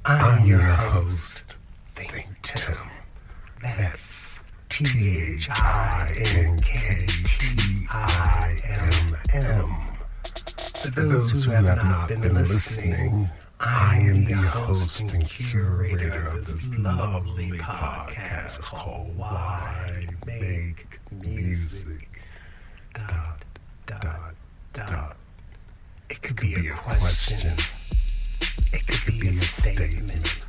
I'm your host, ThinkTimm. That's ThinkTimm. For those who have not been listening, I am the host and curator of this lovely podcast called Why Make Music? ... It could be a question. It could be a statement.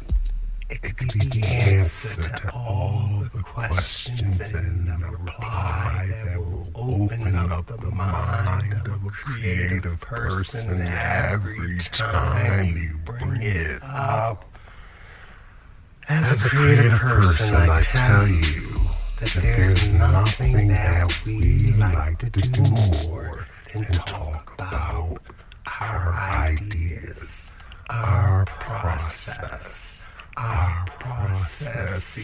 It could be the answer to all the questions and a reply that will open up the mind of a creative person every time you bring it up. As a creative person, I tell you that there's nothing that we like to do more than talk about our ideas, our process, our processes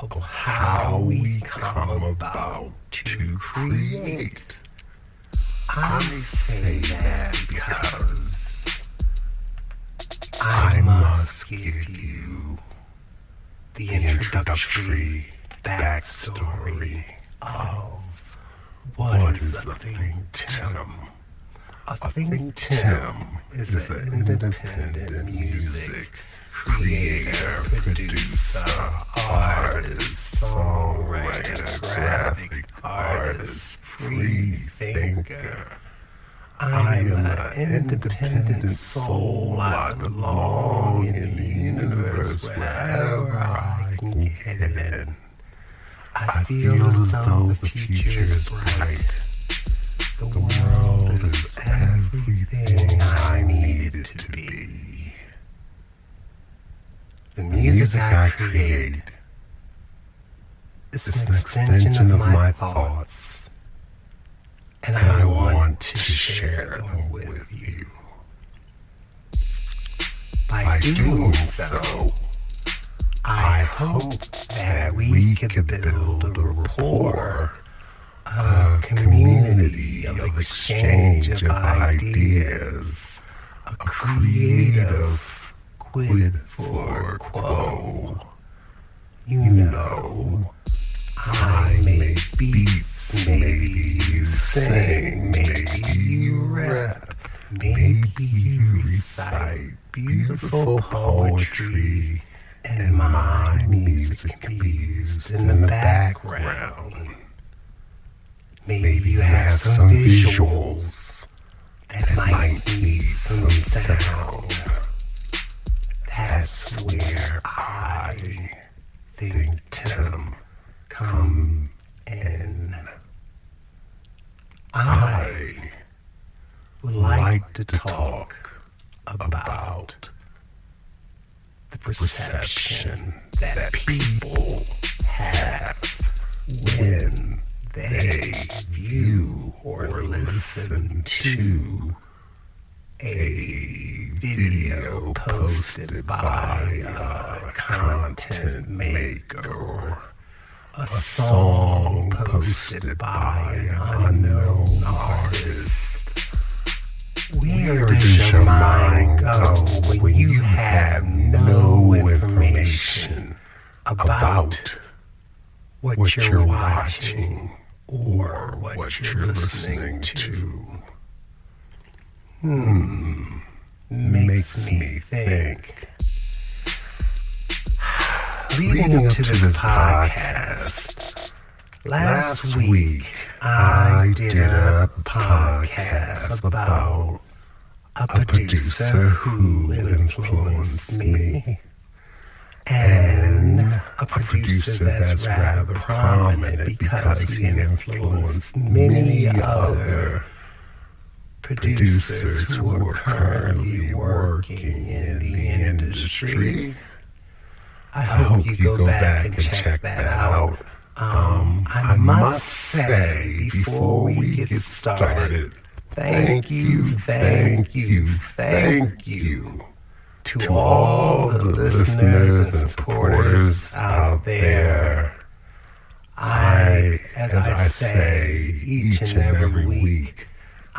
of how we come about to create. I say that because I must give you the introductory backstory of what is a ThinkTimm. A ThinkTimm is an independent music creator, producer, artist, songwriter, graphic artist, free thinker. I am an independent soul. I belong in the universe wherever I can get in. I feel as though the future is bright. The world is everything I need it to be. The music I create is an extension of my thoughts, and I want to share them with you. By doing so, I hope that we can build a rapport, a community of exchange of ideas, a creative quid for quo. You know, I make beats, maybe you sing, maybe you rap, maybe you recite beautiful poetry, and my music can be used in the background. Maybe you have some visuals that might need some sound. That's where I, ThinkTimm, come in. I would like to talk about the perception that people have when they view or listen to a video posted by a content maker, a song posted by an unknown artist. Where does your mind go when you have no information about what you're watching or what you're listening to? Makes me think. Leading up to this podcast, last week I did a podcast about a producer who influenced me, and a producer that's rather prominent because he influenced many other producers who are currently working in the industry. I hope you go back and check that out. I must say, before we get started, thank you to all the listeners and supporters out there. As I say each and every week,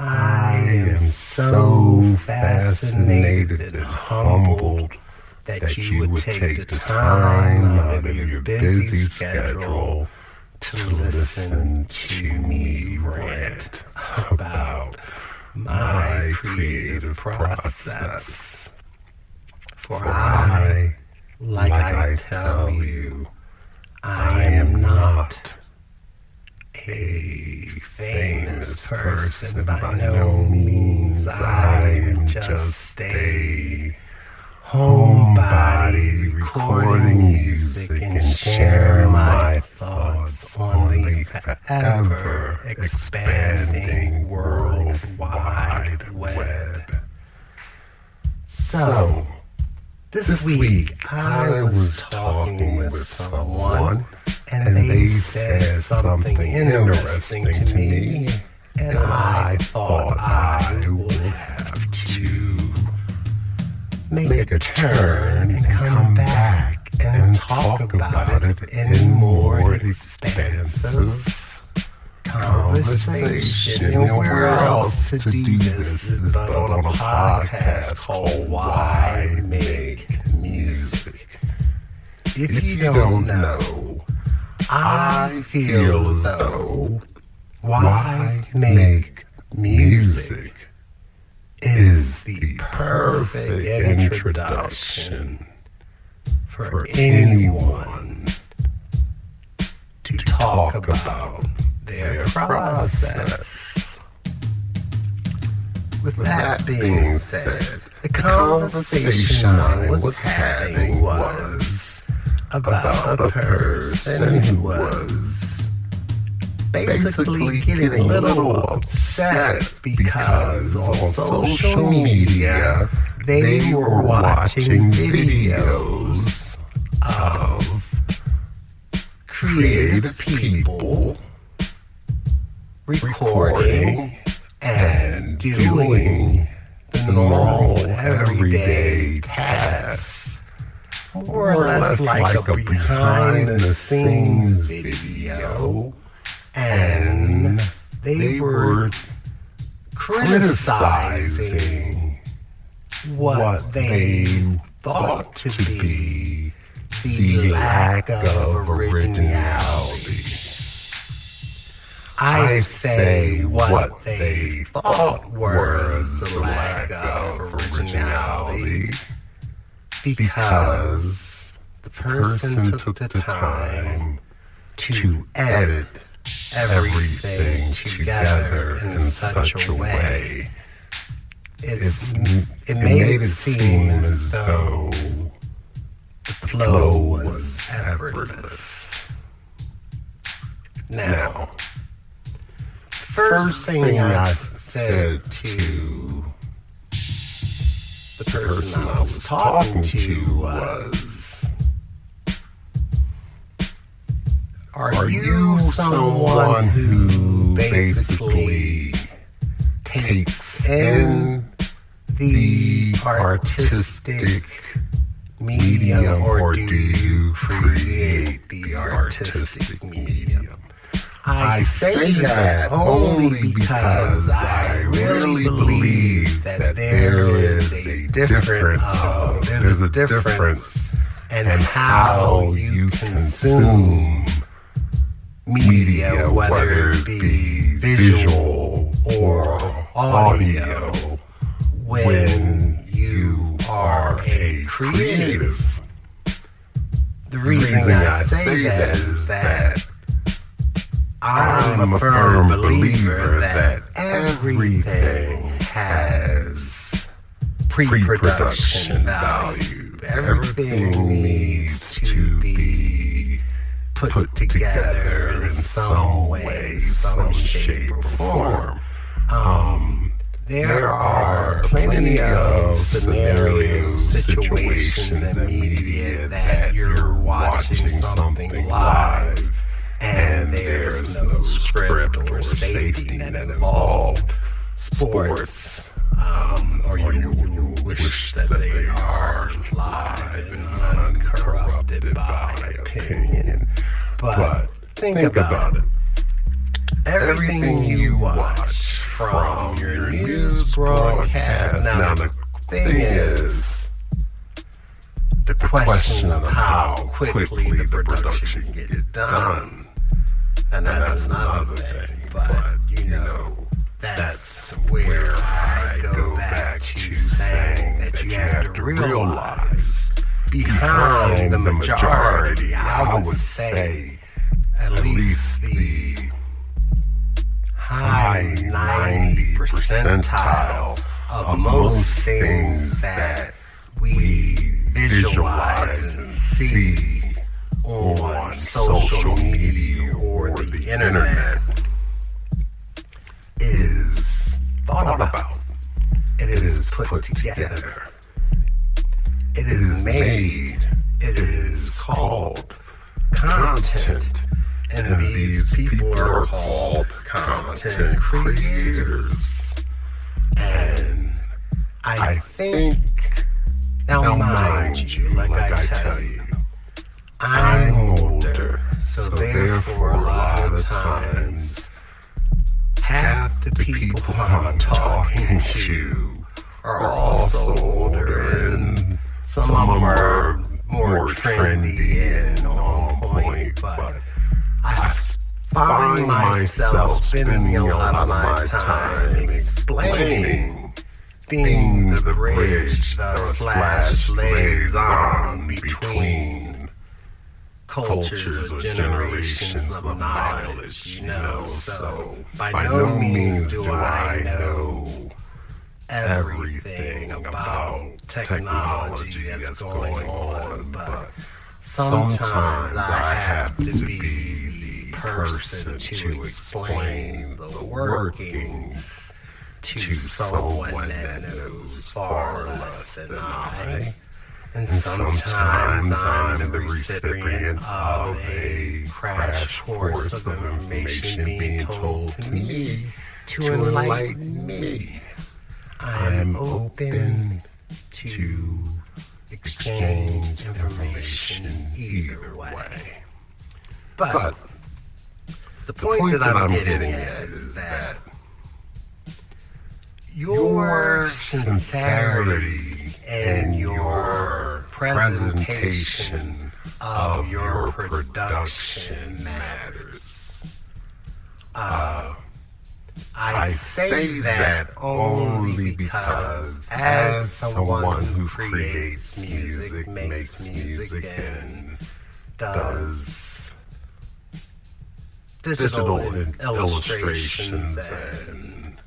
I am so fascinated and humbled that you would take the time out of your busy schedule to listen to me rant about my creative process. For I, like I tell you, I am not a famous person by no means. I am just a homebody recording music and sharing my thoughts on the forever expanding World Wide Web. So, this week I was talking with someone and they said something interesting to me, and I thought I would have to make a turn and come back and talk about it in more expansive conversation. And where else to do this but on a podcast called Why Make Music? If you don't know, I feel as though Why Make Music is the perfect introduction for anyone to talk about their process. With that being said, the conversation I was having was about a person who was basically getting a little upset because on social media they were watching videos of creative people recording and doing the normal everyday tasks, more or less like a behind-the-scenes video, and they were criticizing what they thought to be the lack of originality. I say what they thought was the lack of originality because the person took the time to edit everything together in such a way. It made it seem as though the flow was effortless. Now, first thing I said to the person I was talking to was, are you someone who basically takes in the artistic medium, or do you create the artistic medium? I say that only because I really believe that there is a difference in how you consume media, whether it be visual or audio, when you are a creative. The reason I say that is that I'm a firm believer that everything has pre-production value. Everything needs to be put together in some way, some shape or form. There are plenty of scenarios, situations in media that you're watching something live and there's no script or safety net involved. Sports, or you wish that they are live and uncorrupted by opinion. But think about it. Everything you watch from your news broadcast. Now the thing is, the question of how quickly the production gets done, and that's another thing, but you know, that's where I go back to saying that you have to realize behind the majority, I would say, at least the high 90 percentile of most things that we visualize and see on social media or the internet is thought about. It is put together. It is made. It is called content. And these people are called content creators. And I think, now mind you, like I tell you, I'm older, so therefore a lot of times, half the people I'm talking to are also older, and some of them are more trendy and on point, but I find myself spending a lot of my time explaining, being the bridge, the slash liaison between cultures or generations of knowledge, you know. So by no means do I know everything about technology that's going on, but sometimes I have to be the person to explain the workings to someone that knows far less than I. And sometimes I'm the recipient of a crash course of information being told to me to enlighten me. I'm open to exchange information either way. But the point that I'm getting at is that your sincerity and your presentation of your production matters. I say that only because as someone who creates music, makes music, and does digital illustrations, and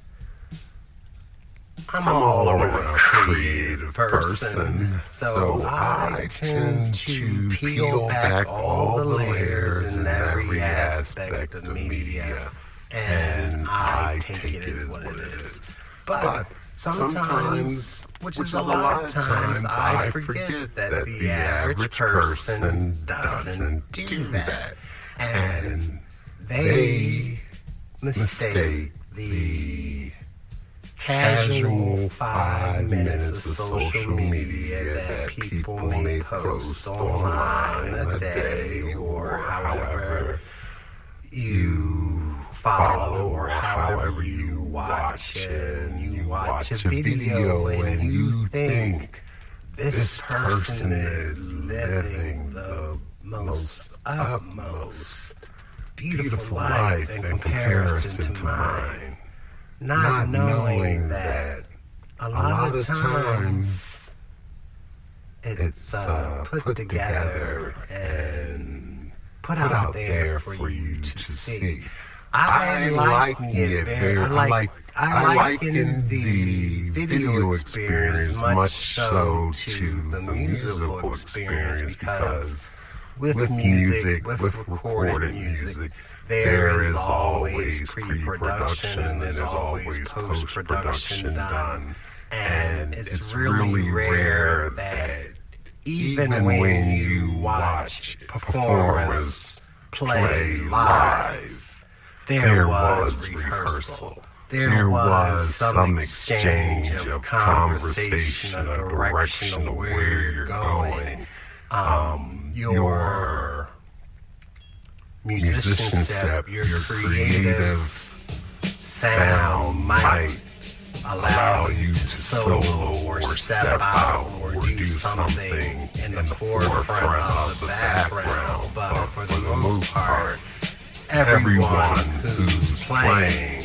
I'm all around a creative person, so I tend to peel back all the layers in every aspect of the media, and I take it as what it is. But sometimes, which is a lot of times, I forget that the average person doesn't do that. And they mistake the casual 5 minutes of social media that people may post online a day, or however you follow, or however you watch it. You watch a video and you think this person is living the most utmost beautiful life in comparison to mine, not knowing that a lot of times it's put together and put out there for you to see. I liken the video experience much so to the musical experience, because with music, with recorded music, there is always pre-production and there's always post-production done. And it's really rare that even when you watch performers play live, there was rehearsal. There was some exchange of conversation, a direction of where you're going. Your musicianship, your creative sound might allow you to solo or step out or do something in the forefront of the background, but for the most part, everyone who's playing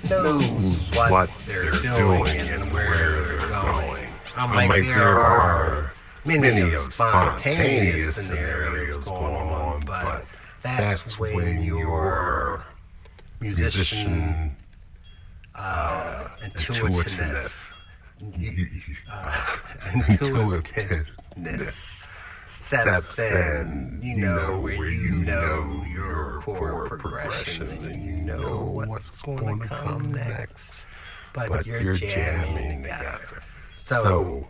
knows what they're doing and where they're going. There are many spontaneous scenarios going on, but that's when your musician intuitiveness steps in, where you know your chord progression and you know what's going to come next, but you're jamming together. So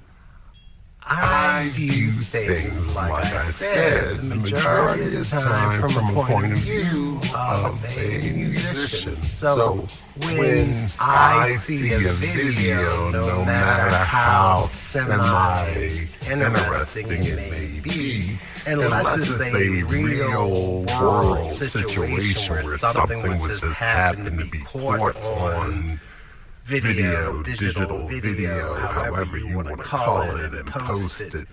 I view things, like I said, the majority of the time from a point of view of a musician. So when I see a video, no matter how semi-interesting it may be, unless it's a real world situation where something was just happened to be caught on video, digital video, however you want to call it, and posted.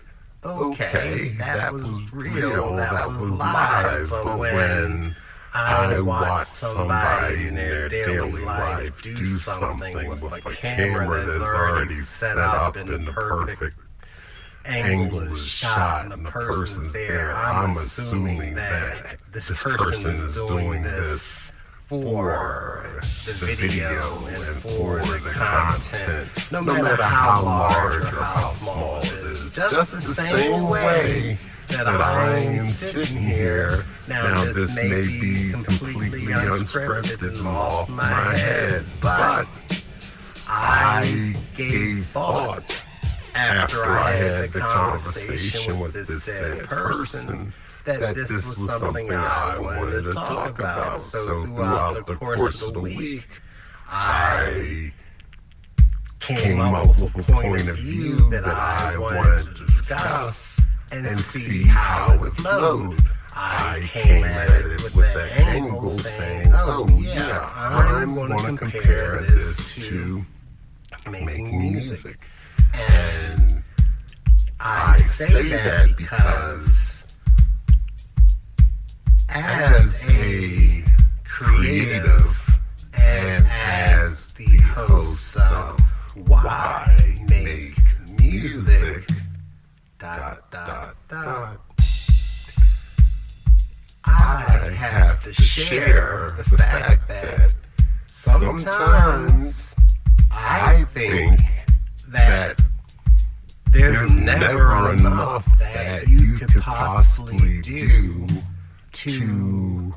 Okay, that was real, that was live, but when I watch somebody in their daily life do something with a camera that's already set up in the perfect angle is shot and the person's there, I'm assuming that this person is doing this for the video and for the content, no matter how large or how small it is. Just the same way that I'm sitting here. Now this may be completely unscripted and off my head, but I gave thought after I had the conversation with this said person that this was something I wanted to talk about. So throughout the course of the week, I came up with a point of view that I wanted to discuss and see how it flowed. I came at it with that angle saying, oh yeah, I'm going to compare this to making music. And I say that because as a creative and as the host of Why Make Music, ... I have to share the fact that sometimes I think that there's never enough that you could possibly do to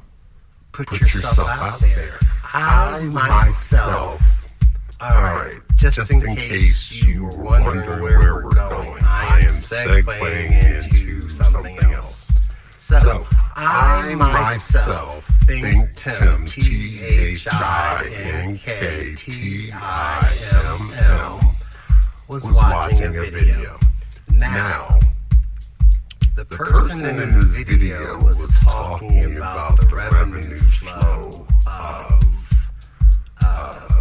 put yourself out there. I myself, alright, just in case you were wondering where we're going, I am segueing into something else. So, I myself, ThinkTimm, ThinkTimm, was watching a video. Now, the person in this video was talking about the revenue flow of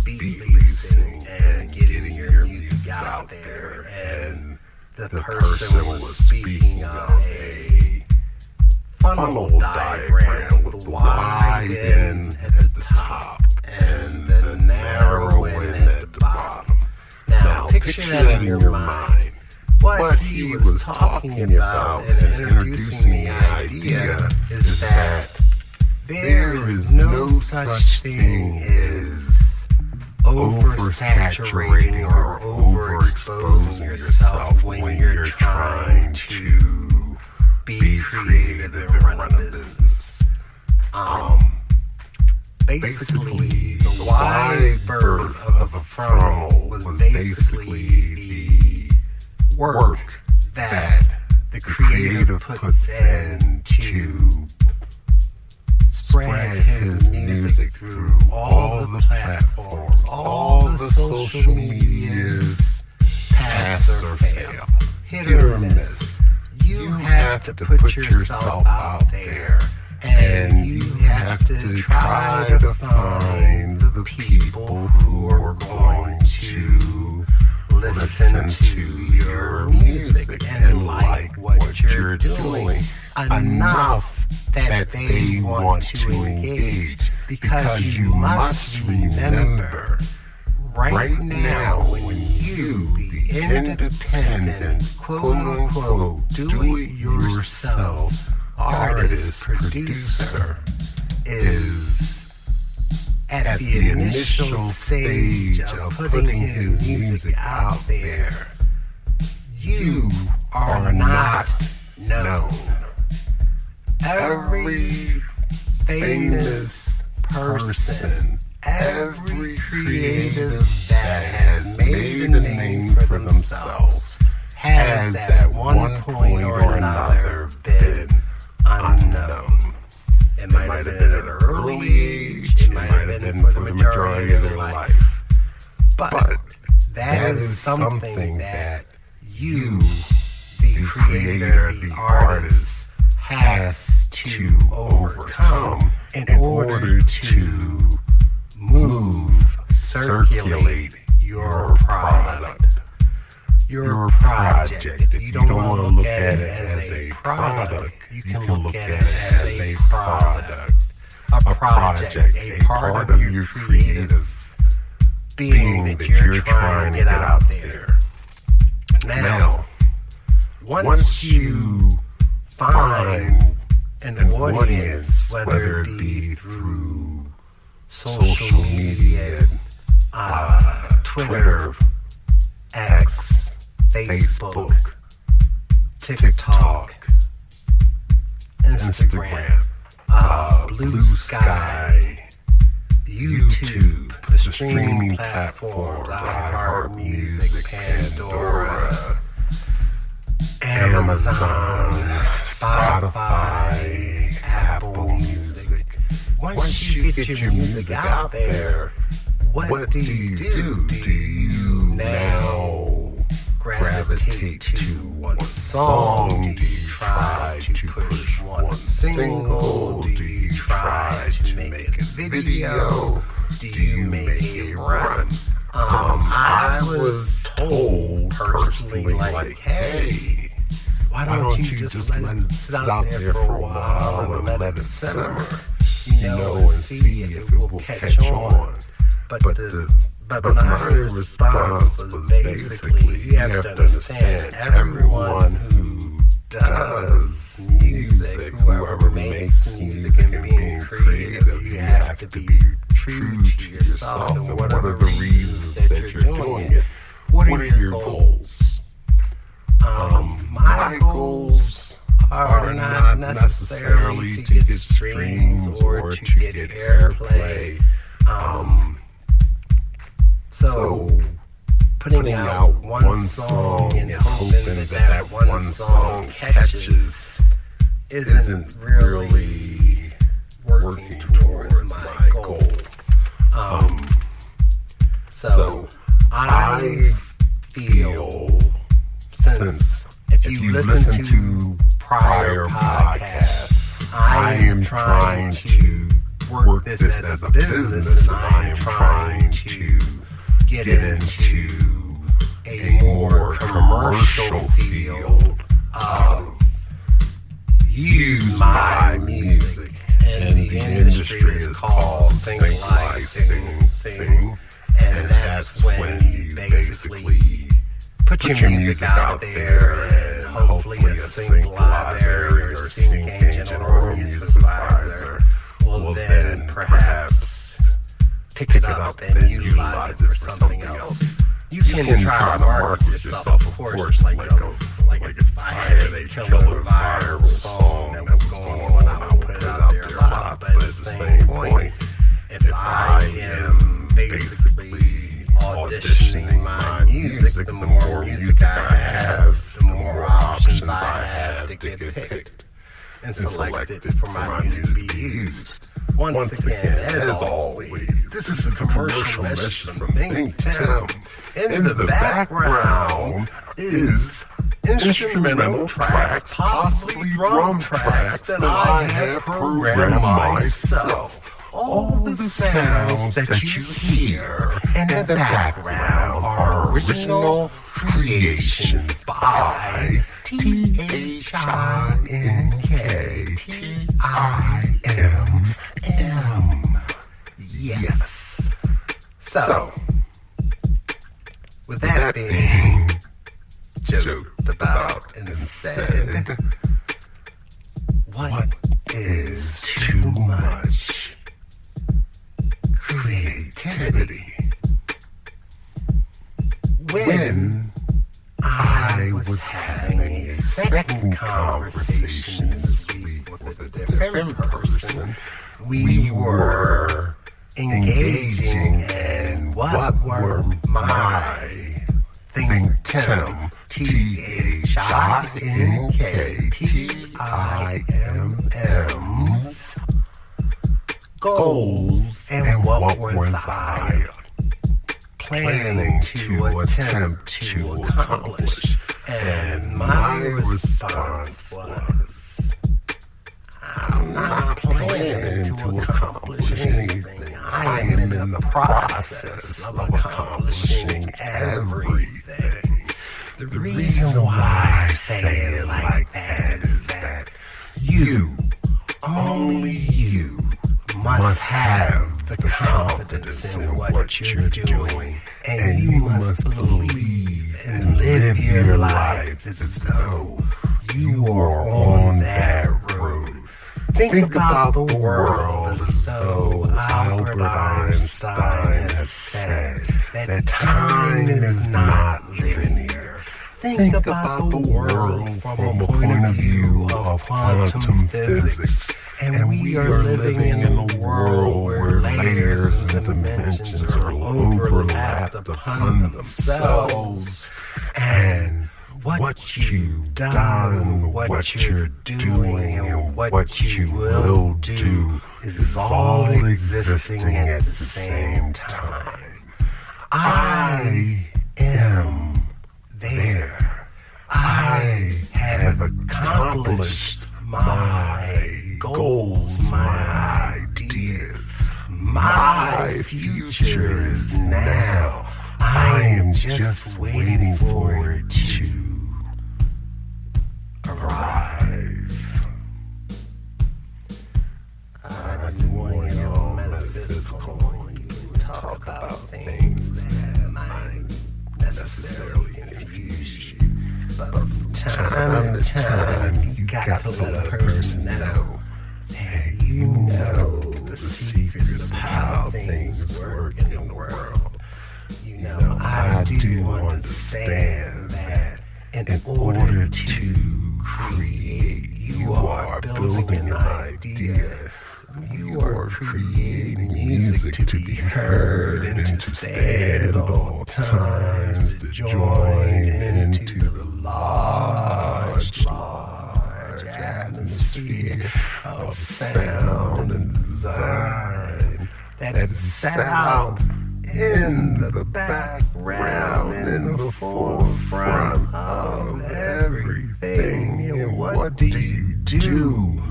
beat leasing and getting your music out there, and the person was speaking of a funnel diagram with the wide end at the top and the narrow end at the bottom. Now, picture that in your mind. What he was talking about and introducing the idea is that there is no such thing as oversaturating or overexposing yourself when you're trying to be creative and run a business. Basically, the wide berth of the funnel was basically the work that the creative puts in to spread his music through all the platforms, all the social medias, pass or fail, hit or miss. You have to put yourself out there and you have to try to find the people who are going to listen to your music and like what you're doing enough that they want to engage, because you must remember right now, when you, the independent, quote-unquote, do-it-yourself artist, producer, is at the initial stage of putting his music out there, you are not known. Every famous person, every creative that has made a name for themselves has at one point or another been unknown. It might have been at an early age, it might have been for the majority of their life. But that is something that you, the creator, the artist, has to overcome in order to move, circulate your product, your project. If you don't want to look at it as a product, you can look at it as a product, a project, a part of your creative being that you're trying to get out there. Now, once you find an audience, whether it be through social media, Twitter, X, Facebook, TikTok, Instagram, Blue Sky, YouTube, the streaming platforms, iHeartMusic, Pandora, Amazon, Spotify, Apple Music. Once you get your music out there, what do you do? Do you now gravitate to one song? Do you try to push one single? Do you try to make a video? Do you make a run? I was told personally, like, hey, why don't you just let it sit out there for a while and let it simmer, and see if it will catch on. But my response was basically, you have to understand, everyone who does music, whoever makes music and being creative, you have to be true to yourself and what are the reasons that you're doing it. What are your goals? My goals are not necessarily to get streams or to get airplay. So putting out one song and hoping that one song catches isn't really working towards my goal. So I feel, since if you listen to prior podcasts, I am trying to work this as a business, and I am trying to get into a more commercial field of use my music, and the industry is called sing like sing, and that's when you basically put your music out there, and hopefully a Sync library or Sync agent or audience advisor will then perhaps pick it up and utilize it for something else. You can try to market yourself, of course, like if I had a killer viral song that was going on, I would put it out there a lot. But at the same point, if I am basically auditioning my music, the more music I have, the more options I have to get picked and selected for my music to be used. Once again, as always, this is a commercial message from ThinkTimm. In the background is instrumental tracks, possibly drum tracks that I have programmed myself. All the sounds that you hear in the background are original creations by ThinkTimm. Yes. So, with that being joked about and said, what is too much creativity? When I was having a second conversation this week with a different person, we were engaging in what were my ThinkTimm, ThinkTimm's goals and what was I planning to attempt to accomplish. And my response was, I'm not planning to accomplish anything. I am in the process of accomplishing everything. The reason why I say it like that is that you, only you, must have the confidence in what you're doing, and you must believe and live your life as though you are on that road. Think about the world as though Albert Einstein has said that time is not linear. Think about the world from a point of view of quantum physics, and we are living in a world where layers and dimensions are overlapped upon themselves, and what you've done, what you're doing, and what you will do is all existing at the same time. I am there. I have accomplished my goals, my ideas. My future is now. I am just waiting for it to arrive. I didn't want to get all metaphysical and you talk about things that might necessarily confuse you. But from time to time, you got to let a person know that you know the secrets of how things work in the world. You know, I do understand that in order to create, you are building an idea. You are creating music to be heard and to stand at all times, to join into the large atmosphere of sound and design that is set out in the background and in the forefront of everything. And what do you do?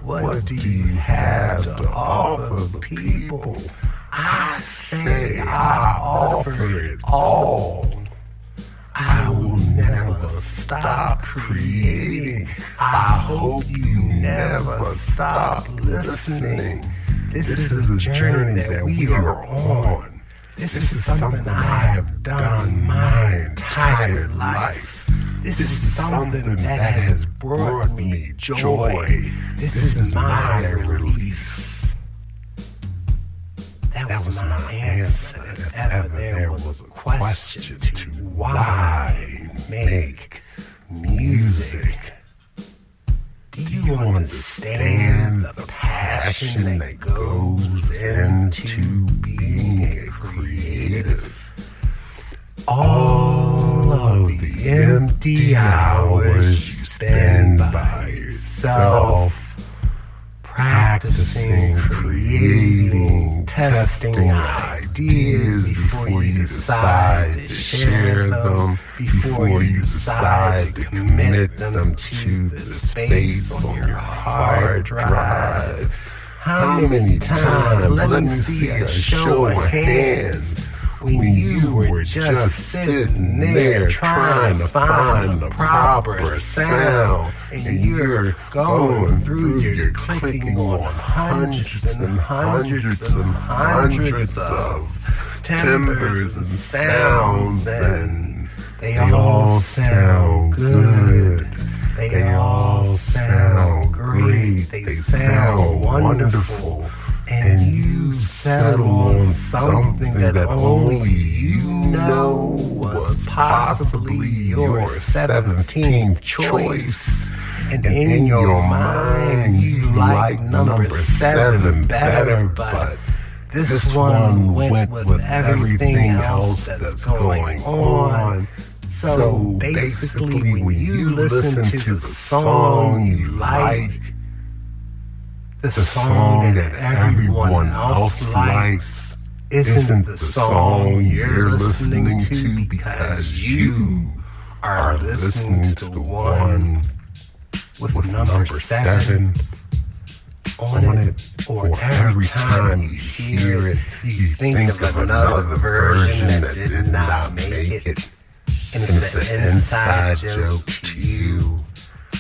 What do you have to offer the people? I say I offer it all. I will never stop creating. I hope you never stop listening. This is a journey that we are on. This is something I have done my entire life. This is something that has brought me joy. This is my release. That was my answer if ever there was a question to why make music. Do you understand the passion that goes into being a creative? All of the empty hours you spend by yourself, practicing, creating, testing ideas, ideas before you decide to share them, before you decide to commit them to the space on your hard drive. How many times, let me see a show of hands, when you were just sitting there trying to find the proper sound, and you're going through, you're clicking on hundreds and hundreds and hundreds of timbres and sounds, and they all sound good. They all sound great. They sound wonderful. And you settle on something that only you know was possibly your 17th choice. And in your mind, you like number 7 better, but this one went with everything else that's going on. So basically, when you listen to the song you like, the song that everyone else likes isn't the song you're listening to, because you are listening to the one with number 7 on it. Or every time you hear it, you think of another version that did not make it. And it's an inside joke to you.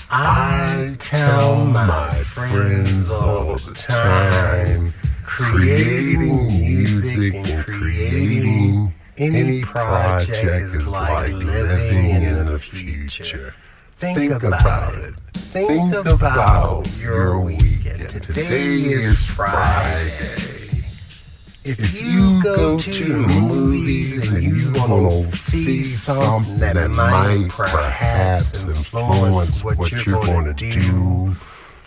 I tell my friends all the time, creating music and creating any project is like living in the future. Think about it. Think about your weekend. Today is Friday. If you go to the movies and you want to see something that might perhaps influence what you're going to do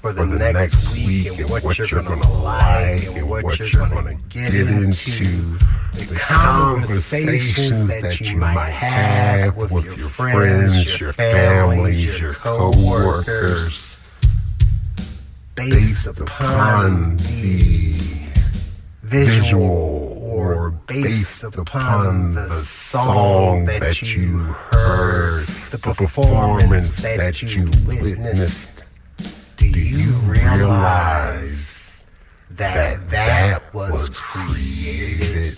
for the next week, and what you're going to like, and what you're going to get into, the conversations that you might have with your friends, your families, your co-workers, based upon the visual or based upon the song that you heard, the performance that you witnessed. Do you realize that that was created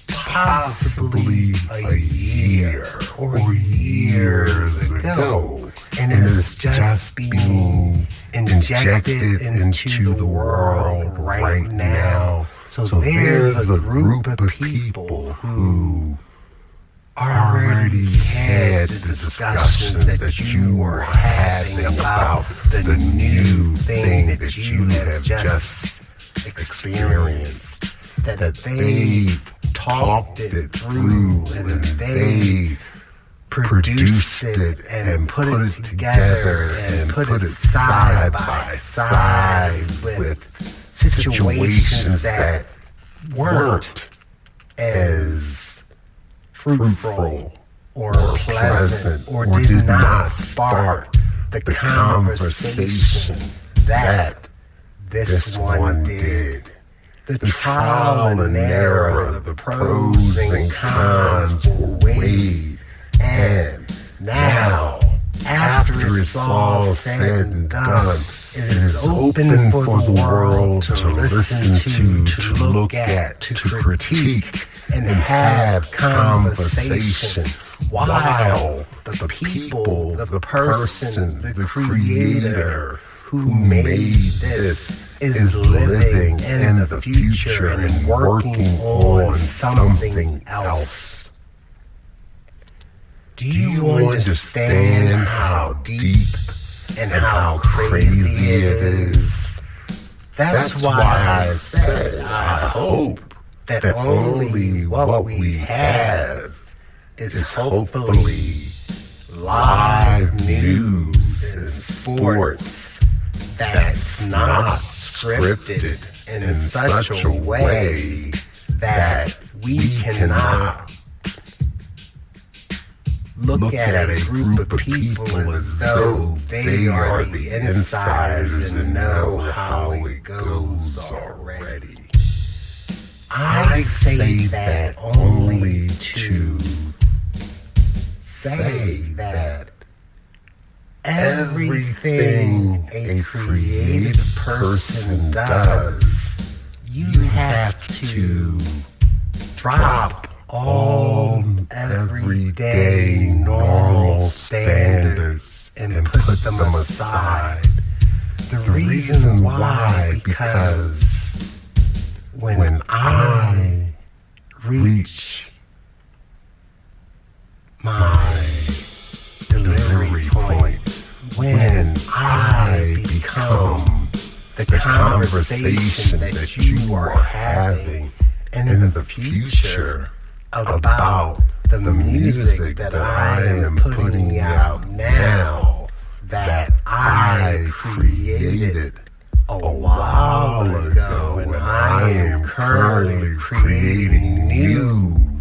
possibly a year or years ago, and is just being injected into the world right now? So there's a group of people who already had the discussions that you were having about the new thing that you have just experienced, that they've talked it through, and they produced it and put it together and put it side by side with situations that weren't as fruitful or pleasant or did not spark the conversation that this one did. The trial and error of the pros and cons were weighed, and now, after it's all said and done, it is open for the world to listen to look at, to critique, and have conversation, while the people, the person, the creator who made this is living in the future and working on something else. Do you understand how deep and how crazy it is? That's why I said I hope that only what we have is hopefully live news and sports that's not scripted in such a way that we cannot look at a group of people as though they are the insiders and know how it goes already. I say that only to say that everything a creative person does, you have to drop all everyday normal standards and put them aside. The reason why, because when I reach my delivery point, when I become the conversation that you are having in the future about the music that I am putting out now, that I created a while ago, and I am currently creating new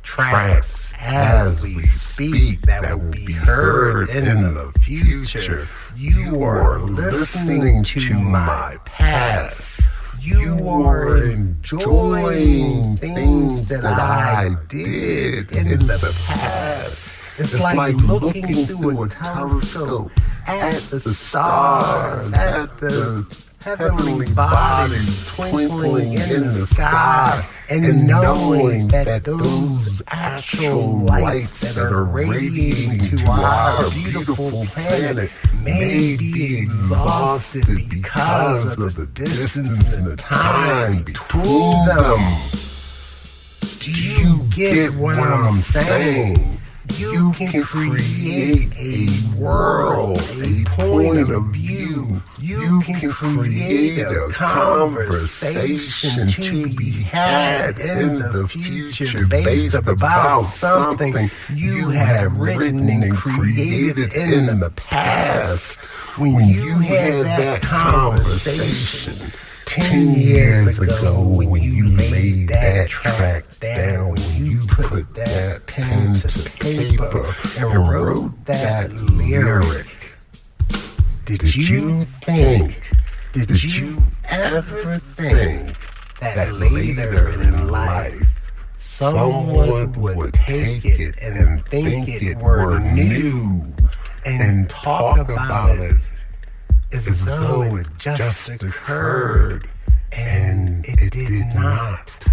tracks as we speak that will be heard in the future. You are listening to my past. You are enjoying things that I did in the past. It's like looking through a telescope at the stars, at the heavenly bodies twinkling in the sky, and knowing that those actual lights that are radiating to our beautiful planet may be exhausted because of the distance and the time between them. Do you get what I'm saying? You can create a world, a point of view. You can create a conversation to be had in the future based about something you have written and created in the past. When you had that conversation 10 years ago, when you laid that track down, when you put that pen to paper and wrote that lyric, did you ever think that later in life someone would take it and think it were new and talk about it as though it just occurred, and it did not?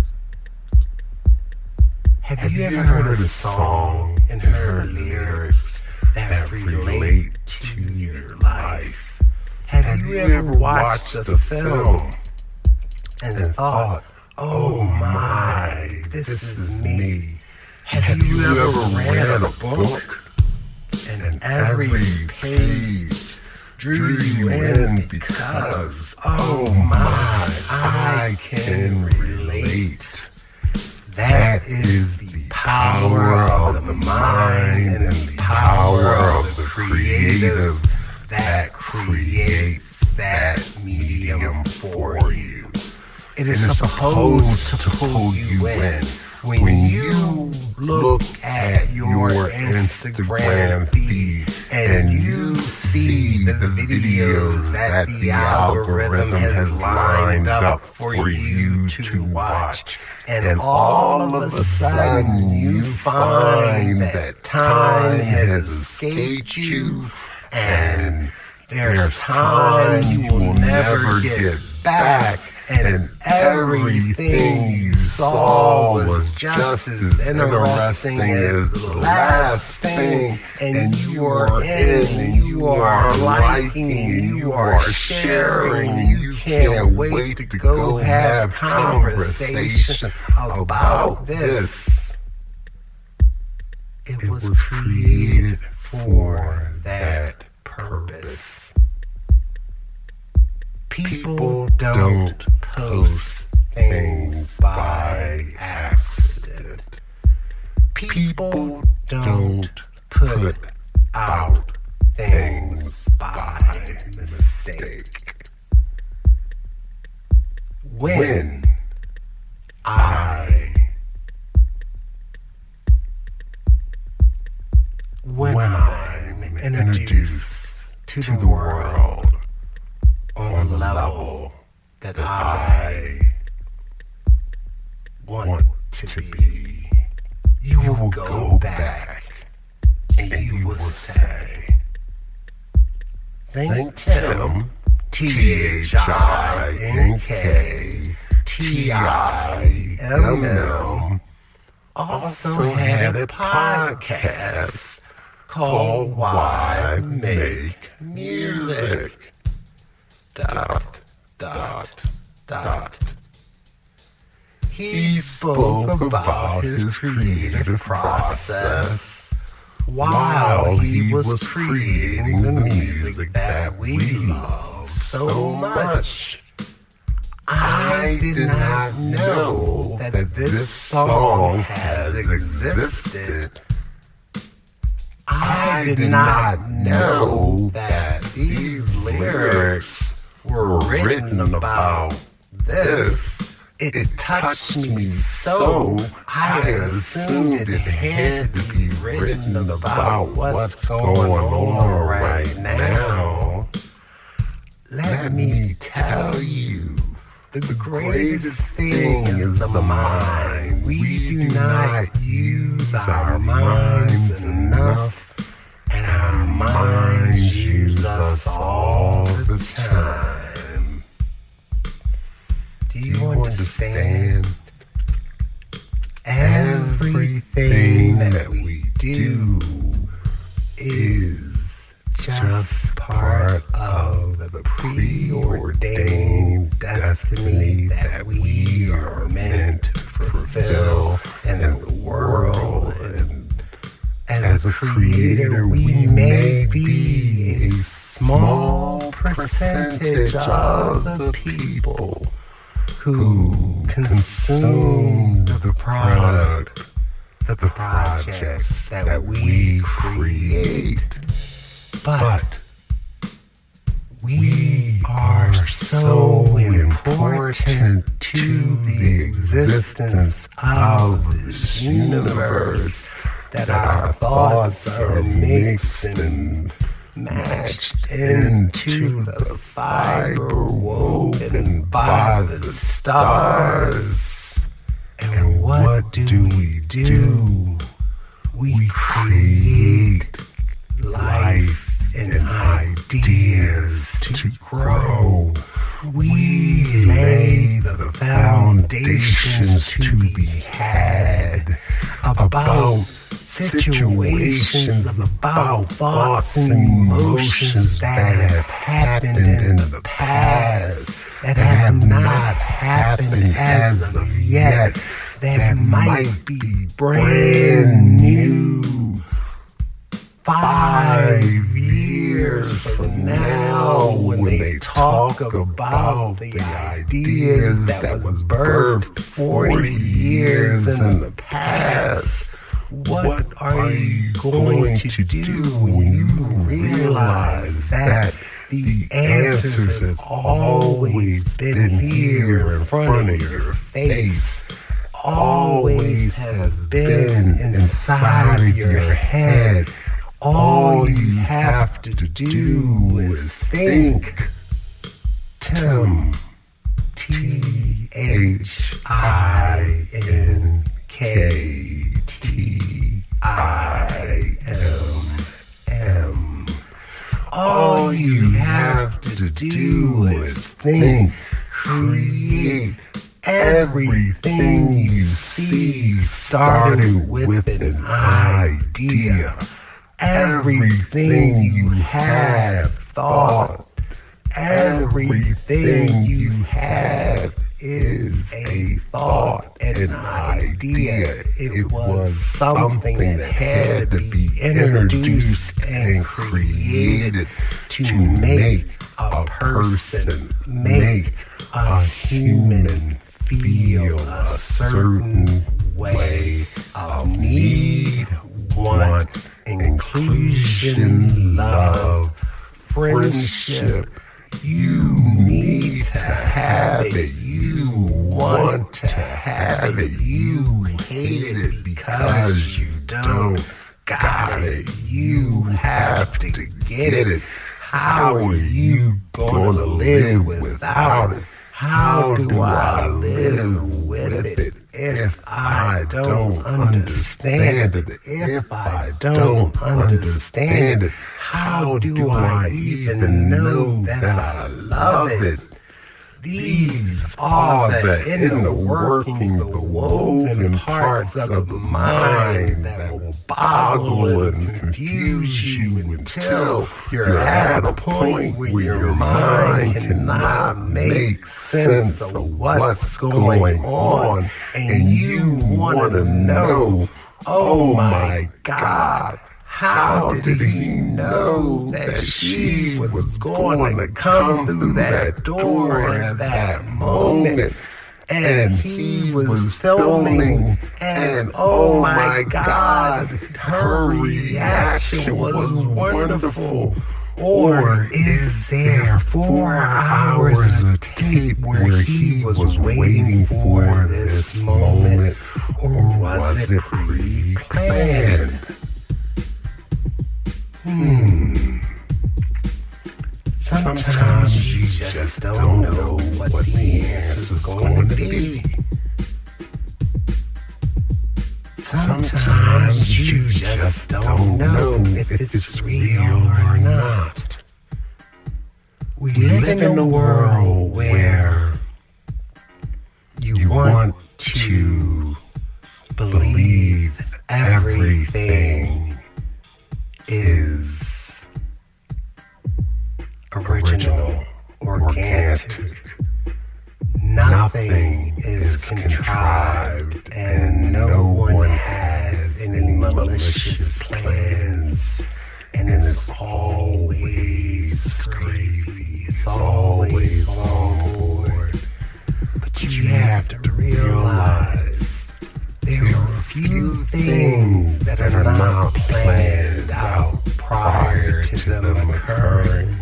Have you ever heard a song and heard lyrics that relate to your life? Have you ever watched a film and thought, oh my, this is me? Have you ever read a book and every page drew you in because, oh my, I can relate? That is the power of the mind and the power of the creative that creates that medium for you. It is supposed to pull you in. When you look at your Instagram feed and you see the videos that the algorithm has lined up for you to watch, and all of a sudden you find that time has escaped you, and there's time you will never get back, and everything you saw was just as interesting as the last thing, and you are in, and you are liking, and you are sharing, and you can't wait to go have conversation about this. It was created for that purpose. People don't post things by accident. People don't put out things by mistake. When I'm introduced to the world on the level that I to be. You will go back and you will say, ThinkTimm, ThinkTimm, also had a podcast called Why Make Music? ... He spoke about his creative process while he was creating the music that we love so much. I did not know that this song has existed. I did not know that these lyrics were written about this. It touched me so I assumed it had to be written about what's going on right now. Let me tell you, the greatest thing is the mind. We do not use our minds enough, and our minds use us all the time. Do you understand? Everything that we do is just part of the preordained destiny that we are meant to fulfill in the world. And as a creator, we may be a small percentage of the people who consume the product, the projects that we create. But we are so important to the existence of this universe that our thoughts are mixed and matched into the fiber woven by the stars. And what do? We create life and ideas to grow. We lay the foundations to be had about situations, about thoughts and emotions that have happened in the past, that have not happened as of yet, that might be brand new 5 years from now when they talk about the ideas that was birthed 40 years in the past. What are you going to do when you realize that the answers have always been here in front of your face, always have been inside of your head? All you have to do is think. ThinkTimm, ThinkTimm. All you have to do is think, create. Everything you see started with an idea. Everything you have thought, everything you have is a thought and an idea. It was something that had to be introduced and created to make a person, make a human feel a certain way of need, want, inclusion, love, friendship. You need to have it. You want to have it. You hate it because you don't got it. You have to get it. How are you going to live without it? How do I live with it? if I don't understand it, if I don't understand it, how do I even know that I love it? These are the inner working, the woven parts of the mind that will boggle and confuse you until you're at a point where your mind cannot make sense of what's going on, and you want to know, oh my God, how did he know that she was going to come through that door at that moment? And he was filming, and oh my God, her reaction was wonderful. Or is there 4 hours of tape where he was waiting for this moment? Or was it pre-planned? Sometimes you just don't know what the answer is going to be. Sometimes you just don't know if it's real or not. We live in a world where you want to believe everything is original, organic. Nothing is contrived, and no one has any malicious plans. And it's always gravy, it's always on board. But you have to realize there are a few things that are not planned out prior to them occurring.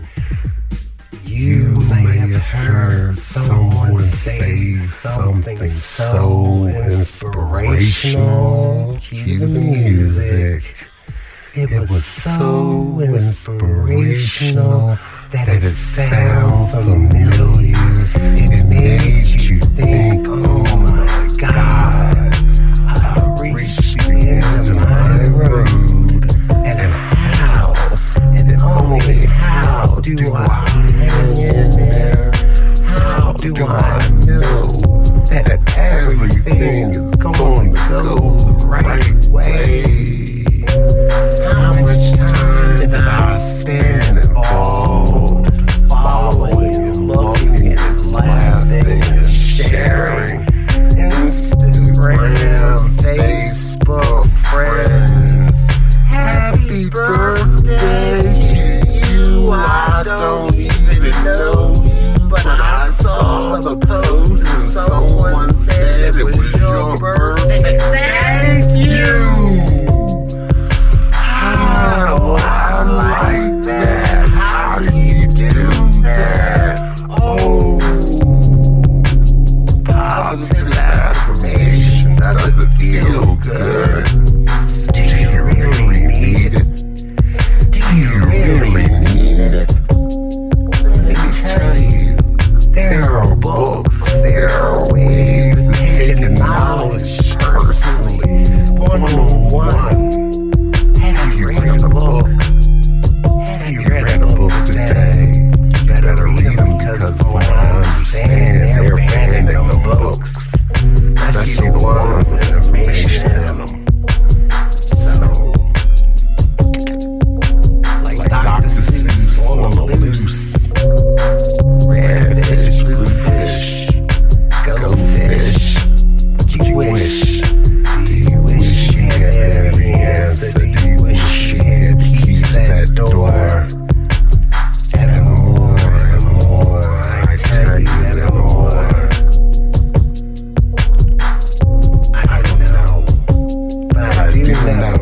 You may have heard someone say something so inspirational. Cue the music. It was so inspirational that it sounded familiar. It made you think, oh my God, I've reached the end of my road. And how, and only how do I hang in there? How do I know that everything is going to go the right way? How much time did I spend involved, following and looking and laughing and sharing? Instagram, Facebook, friends. Happy birthday to you. I don't even know you, but I saw the post and someone said it was your birthday. Thank you. How I like that. How do you do that? Oh, positive affirmation. Does it feel good? Do you really need it? Do you really need it? Let me tell you, there are books, there are ways to take knowledge personally, one-on-one. Have you read a book? Have you read a book today? You better read them, because from what I understand, they're banning them books, especially the ones with information in them. So, like Dr. Seuss on the loose, red fish, blue fish, go fish, what you wish? Do you wish you had every answer? Do you wish you had keys to that door? Evermore, evermore, I tell you evermore. I don't know, but I do know.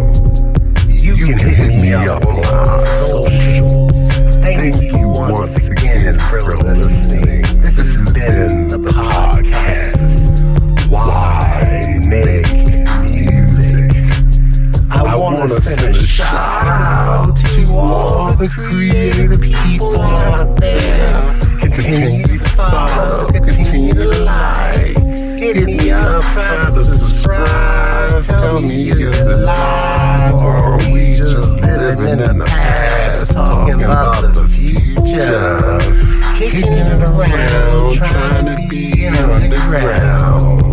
You can hit me up on my socials. Thank you once again for listening. This has been the podcast, Why Make Music. I want to send a shout out to all the creative people out there. Continue to follow, continue to like. Hit me up, find the any of the life, or are we just living in the past, talking about the future, kicking it around, trying to be underground?